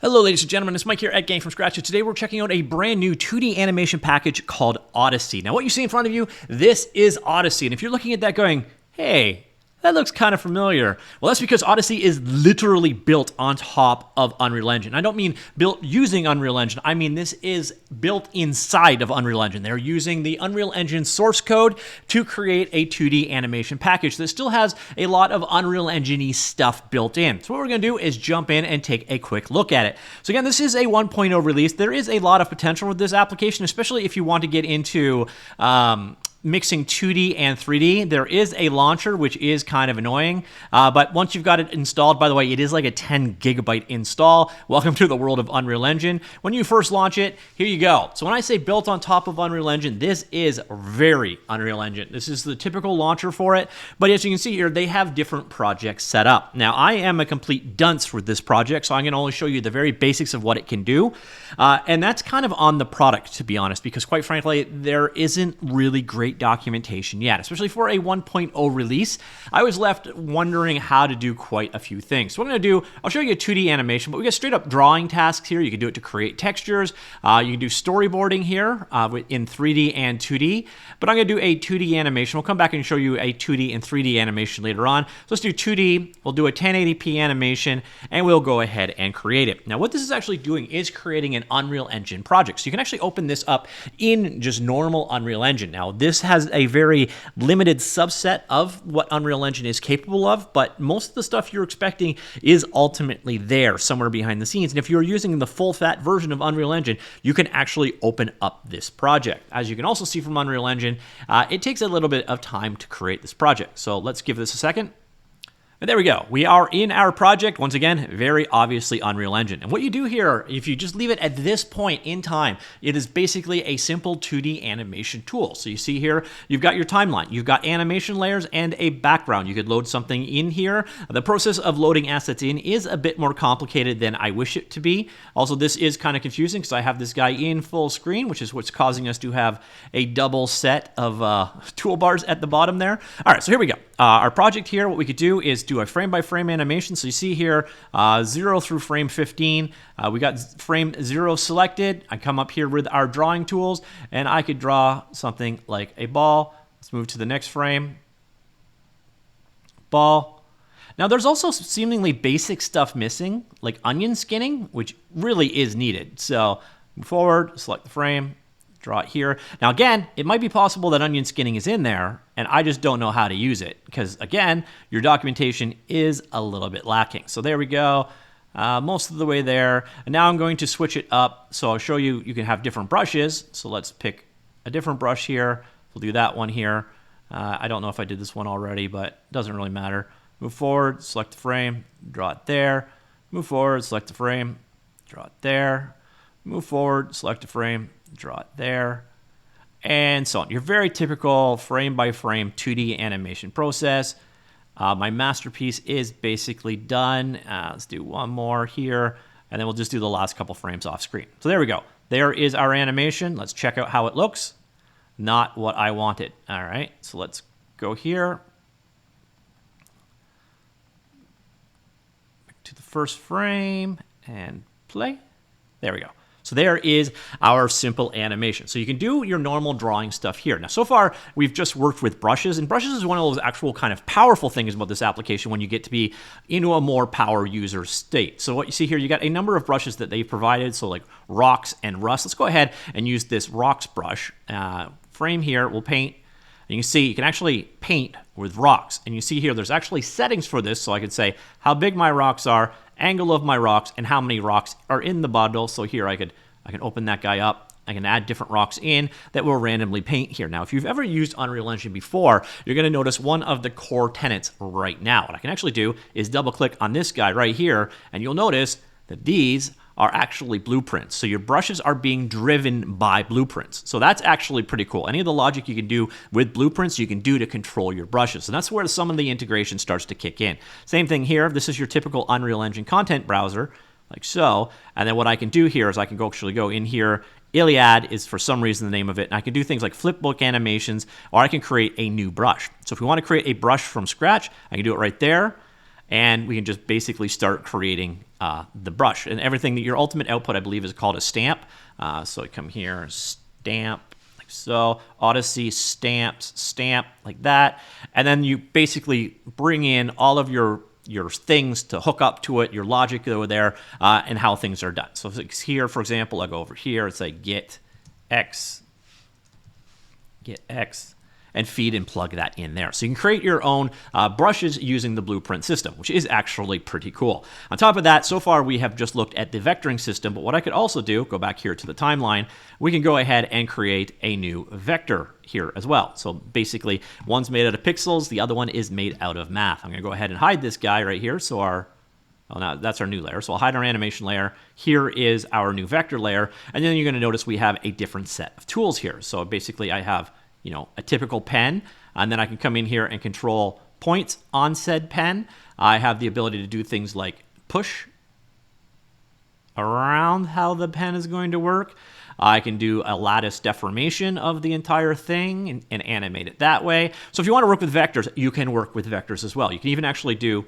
Hello ladies and gentlemen, it's Mike here at Game From Scratch, and today we're checking out a brand new 2D animation package called Odyssey. Now what you see in front of you, this is Odyssey, and if you're looking at that going, hey, that looks kind of familiar. Well, that's because Odyssey is literally built on top of Unreal Engine. I don't mean built using Unreal Engine. I mean this is built inside of Unreal Engine. They're using the Unreal Engine source code to create a 2D animation package that still has a lot of Unreal Engine-y stuff built in. So what we're going to do is jump in and take a quick look at it. So again, this is a 1.0 release. There is a lot of potential with this application, especially if you want to get into mixing 2D and 3D. There is a launcher, which is kind of annoying, but once you've got it installed, by the way, it is like a 10 gigabyte install. Welcome to the world of Unreal Engine. When you first launch it, here you go. So when I say built on top of Unreal Engine, this is very Unreal Engine. This is the typical launcher for it, but as you can see here, they have different projects set up. Now, I am a complete dunce with this project, so I'm going to only show you the very basics of what it can do, and that's kind of on the product, to be honest, because quite frankly, there isn't really great documentation yet, especially for a 1.0 release. I was left wondering how to do quite a few things. So what I'm going to do, I'll show you a 2D animation, but we got straight up drawing tasks here. You can do it to create textures. You can do storyboarding here in 3D and 2D, but I'm going to do a 2D animation. We'll come back and show you a 2D and 3D animation later on. So let's do 2D. We'll do a 1080p animation, and we'll go ahead and create it. Now, what this is actually doing is creating an Unreal Engine project. So you can actually open this up in just normal Unreal Engine. Now, this has a very limited subset of what Unreal Engine is capable of, but most of the stuff you're expecting is ultimately there somewhere behind the scenes. And if you're using the full fat version of Unreal Engine, you can actually open up this project. As you can also see from Unreal Engine, it takes a little bit of time to create this project. So let's give this a second. And there we go. We are in our project. Once again, very obviously Unreal Engine. And what you do here, if you just leave it at this point in time, it is basically a simple 2D animation tool. So you see here, you've got your timeline, you've got animation layers and a background. You could load something in here. The process of loading assets in is a bit more complicated than I wish it to be. Also, this is kind of confusing because I have this guy in full screen, which is what's causing us to have a double set of toolbars at the bottom there. All right, so here we go. Our project here, what we could do is do a frame-by-frame animation. So you see here, 0 through frame 15. We got frame 0 selected. I come up here with our drawing tools, and I could draw something like a ball. Let's move to the next frame. Ball. Now, there's also seemingly basic stuff missing, like onion skinning, which really is needed. So move forward, select the frame, draw it here. Now, again, it might be possible that onion skinning is in there, and I just don't know how to use it because, again, your documentation is a little bit lacking. So there we go, most of the way there. And now I'm going to switch it up. So I'll show you, you can have different brushes. So let's pick a different brush here. We'll do that one here. I don't know if I did this one already, but it doesn't really matter. Move forward, select the frame, draw it there. Move forward, select the frame, draw it there. Move forward, select a frame, draw it there, and so on. Your very typical frame-by-frame 2D animation process. My masterpiece is basically done. Let's do one more here, and then we'll just do the last couple frames off screen. So there we go. There is our animation. Let's check out how it looks. Not what I wanted. All right, so let's go here. Back to the first frame and play. There we go. So there is our simple animation. So you can do your normal drawing stuff here. Now, so far, we've just worked with brushes, and brushes is one of those actual kind of powerful things about this application when you get to be into a more power user state. So what you see here, you got a number of brushes that they've provided, so like rocks and rust. Let's go ahead and use this rocks brush. Frame here, we'll paint. And you can see you can actually paint with rocks. And you see here, there's actually settings for this, so I could say how big my rocks are, angle of my rocks, and how many rocks are in the bundle. So here I can open that guy up. I can add different rocks in that will randomly paint here. Now, if you've ever used Unreal Engine before, you're going to notice one of the core tenets right now. What I can actually do is double click on this guy right here, and you'll notice that these are actually blueprints. So your brushes are being driven by blueprints. So that's actually pretty cool. Any of the logic you can do with blueprints, you can do to control your brushes. And that's where some of the integration starts to kick in. Same thing here. This is your typical Unreal Engine content browser, like so. And then what I can do here is I can actually go in here. Iliad is for some reason the name of it. And I can do things like flipbook animations, or I can create a new brush. So if we want to create a brush from scratch, I can do it right there. and we can just basically start creating the brush. And everything, that your ultimate output, I believe, is called a stamp. So I come here, stamp, like so, Odyssey, stamps, stamp, like that. And then you basically bring in all of your things to hook up to it, your logic over there, and how things are done. So if here, for example, I go over here and say get X, and feed and plug that in there. So you can create your own brushes using the blueprint system, which is actually pretty cool. On top of that, so far we have just looked at the vectoring system, but what I could also do, go back here to the timeline, we can go ahead and create a new vector here as well. So basically, one's made out of pixels, the other one is made out of math. I'm gonna go ahead and hide this guy right here. So now that's our new layer. So I'll hide our animation layer. Here is our new vector layer. And then you're gonna notice we have a different set of tools here. So basically I have, a typical pen, and then I can come in here and control points on said pen. I have the ability to do things like push around how the pen is going to work. I can do a lattice deformation of the entire thing and animate it that way. So if you want to work with vectors, you can work with vectors as well. You can even actually do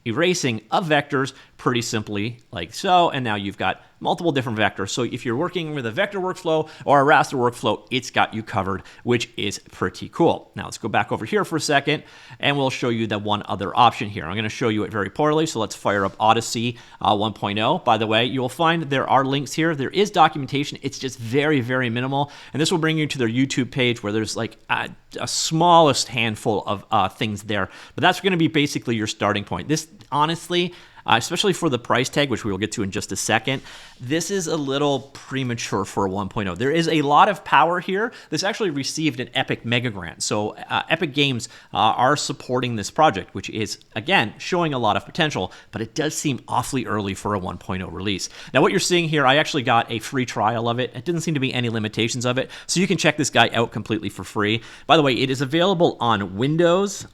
erasing of vectors pretty simply like so, and now you've got multiple different vectors. So if you're working with a vector workflow or a raster workflow, it's got you covered, which is pretty cool. Now let's go back over here for a second, and we'll show you the one other option here. I'm going to show you it very poorly, so let's fire up Odyssey 1.0. By the way, you'll find there are links here. There is documentation. It's just very, very minimal, and this will bring you to their YouTube page where there's like a smallest handful of things there, but that's going to be basically your starting point. This, honestly, especially for the price tag, which we will get to in just a second, this is a little premature for a 1.0. There is a lot of power here. This actually received an Epic Mega Grant. So Epic Games are supporting this project, which is, again, showing a lot of potential, but it does seem awfully early for a 1.0 release. Now, what you're seeing here, I actually got a free trial of it. It didn't seem to be any limitations of it, so you can check this guy out completely for free. By the way, it is available on Windows,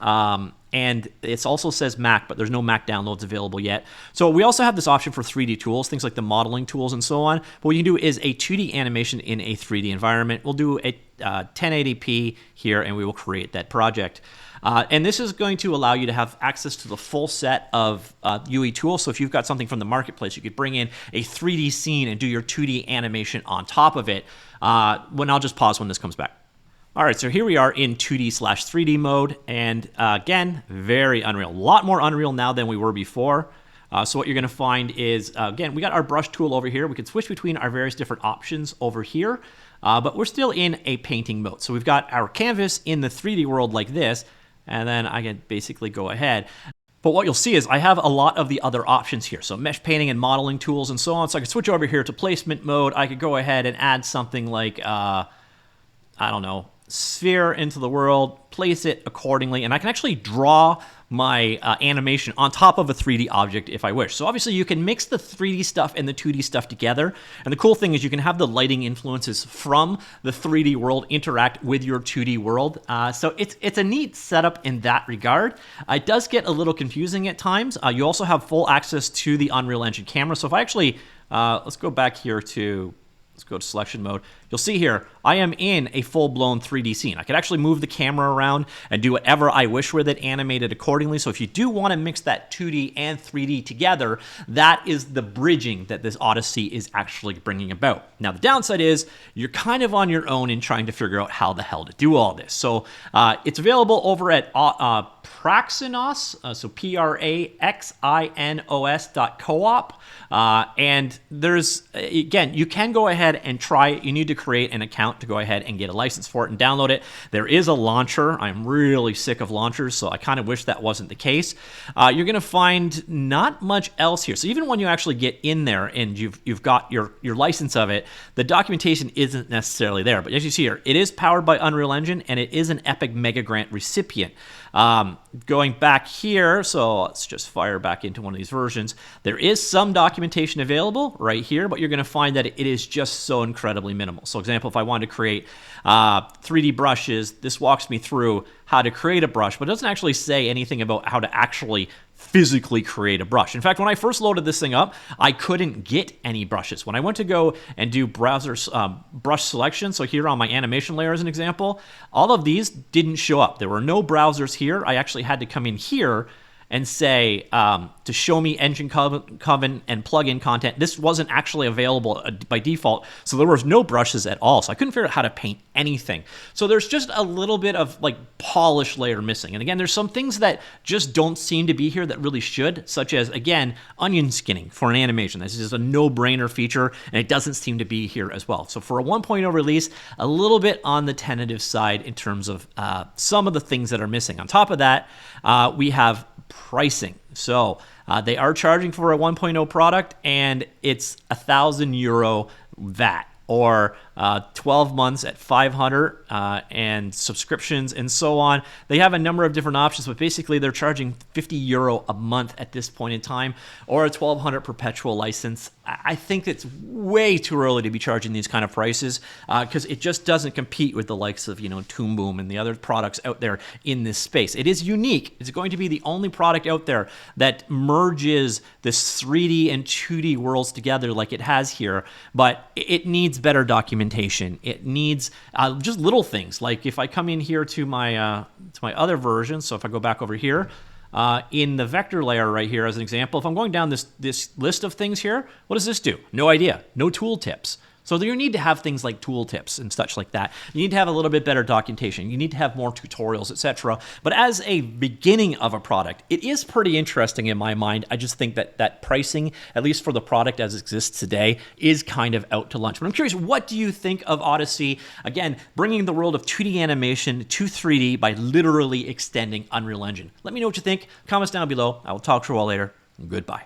and it also says Mac, but there's no Mac downloads available yet. So we also have this option for 3D tools, things like the modeling tools and so on. But what you can do is a 2D animation in a 3D environment. We'll do a 1080p here, and we will create that project. And this is going to allow you to have access to the full set of UE tools. So if you've got something from the marketplace, you could bring in a 3D scene and do your 2D animation on top of it. When I'll just pause when this comes back. All right, so here we are in 2D/3D mode, and again, very Unreal. A lot more Unreal now than we were before. So what you're gonna find is, again, we got our brush tool over here. We can switch between our various different options over here, but we're still in a painting mode. So we've got our canvas in the 3D world like this, and then I can basically go ahead. But what you'll see is I have a lot of the other options here. So mesh painting and modeling tools and so on. So I can switch over here to placement mode. I could go ahead and add something like, I don't know, sphere into the world, place it accordingly, and I can actually draw my animation on top of a 3D object if I wish. So obviously you can mix the 3D stuff and the 2D stuff together, and the cool thing is you can have the lighting influences from the 3D world interact with your 2D world. So it's a neat setup in that regard. It does get a little confusing at times. You also have full access to the Unreal Engine camera. So if I actually, let's go back here to, let's go to selection mode. You'll see here, I am in a full-blown 3D scene. I could actually move the camera around and do whatever I wish with it, animate it accordingly. So if you do want to mix that 2D and 3D together, that is the bridging that this Odyssey is actually bringing about. Now, the downside is you're kind of on your own in trying to figure out how the hell to do all this. So it's available over at Praxinos, so Praxinos.coop. And there's, again, you can go ahead and try it. You need to create an account to go ahead and get a license for it and download it. There is a launcher. I'm really sick of launchers, so I kind of wish that wasn't the case. You're going to find not much else here. So even when you actually get in there and you've got your license of it, the documentation isn't necessarily there. But as you see here, it is powered by Unreal Engine, and it is an Epic Mega Grant recipient. Going back here, so let's just fire back into one of these versions. There is some documentation available right here, but you're going to find that it is just so incredibly minimal. So example, if I wanted to create 3D brushes, this walks me through how to create a brush, but it doesn't actually say anything about how to actually physically create a brush. In fact, when I first loaded this thing up, I couldn't get any brushes. When I went to go and do browser brush selection, so here on my animation layer as an example, all of these didn't show up. There were no browsers here. I actually had to come in here and say to show me engine coven and plugin content, this wasn't actually available by default. So there was no brushes at all. So I couldn't figure out how to paint anything. So there's just a little bit of like polish layer missing. And again, there's some things that just don't seem to be here that really should, such as, again, onion skinning for an animation. This is a no-brainer feature, and it doesn't seem to be here as well. So for a 1.0 release, a little bit on the tentative side in terms of some of the things that are missing. On top of that, we have pricing. So they are charging for a 1.0 product, and it's €1,000 VAT, or 12 months at 500 and subscriptions and so on. They have a number of different options, but basically they're charging €50 a month at this point in time, or a 1,200 perpetual license. I think it's way too early to be charging these kind of prices because it just doesn't compete with the likes of, Toon Boom and the other products out there in this space. It is unique. It's going to be the only product out there that merges this 3D and 2D worlds together like it has here, but it needs better documentation. It needs just little things. Like if I come in here to my other version, so if I go back over here, in the vector layer right here as an example, if I'm going down this list of things here, what does this do? No idea. No tool tips. So you need to have things like tool tips and such like that. You need to have a little bit better documentation. You need to have more tutorials, etc. But as a beginning of a product, it is pretty interesting in my mind. I just think that pricing, at least for the product as it exists today, is kind of out to lunch. But I'm curious, what do you think of Odyssey? Again, bringing the world of 2D animation to 3D by literally extending Unreal Engine. Let me know what you think. Comments down below. I will talk to you all later. Goodbye.